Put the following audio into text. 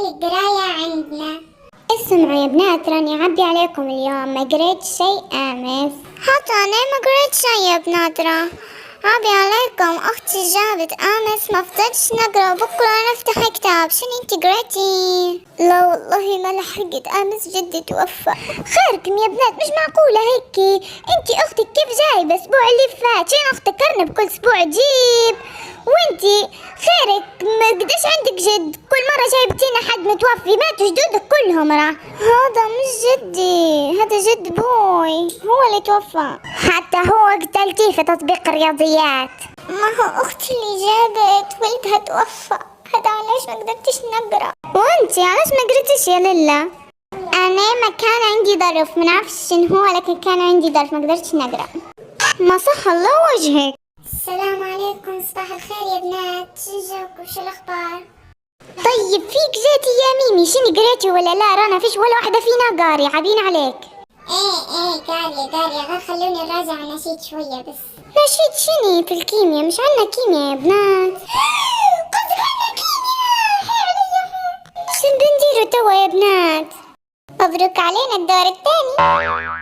القراية عندنا. اسمعوا يا بنات، راني أعبي عليكم اليوم، ما قريت شيء أمس. حتى أنا ما قريت شيء يا بنات، أعبي عليكم. أختي جابت أمس ما فضلتش نقرأ، بكرة نفتح كتاب. شنو انتي قريتي؟ لا والله ما لحقت، أمس جدي توفى. خيركم يا بنات، مش معقولة هيك. انتي أختك كيف جايبة أسبوع اللي فات؟ شين افتكرنا بكل أسبوع جيب. وانتي خيرك، ما قديش عندك جد؟ كل مرة جايبتينا حد متوفي، ماتوا جدودك كلهم. هذا مش جدي، هذا جد بوي، هو اللي توفى. حتى هو قتلتيه في تطبيق الرياضيات. ما هو أختي اللي جابت ولدها توفى، هذا علاش ما قدرتش نقرأ. وانتي علاش ما قريتيش يا ليلى؟ أنا ما كان عندي ظرف، ما نعرفش شنو هو، لكن كان عندي ظرف ما قدرتش نقرأ. ما صح الله وجهك. السلام عليكم، صباح الخير يا بنات، شو شو الأخبار؟ طيب فيك جاتي يا ميمي، شنو قريتي ولا لا؟ رانا فيش ولا واحدة فينا قاري، عابين عليك. ايه قارية، غير خلوني نراجع نشيد شوية بس. نشيد شنو في الكيمياء؟ مش عنا كيمياء يا بنات. قصدك عنا كيمياء؟ شنو بنديرو توا يا بنات؟ مبروك علينا الدور الثاني.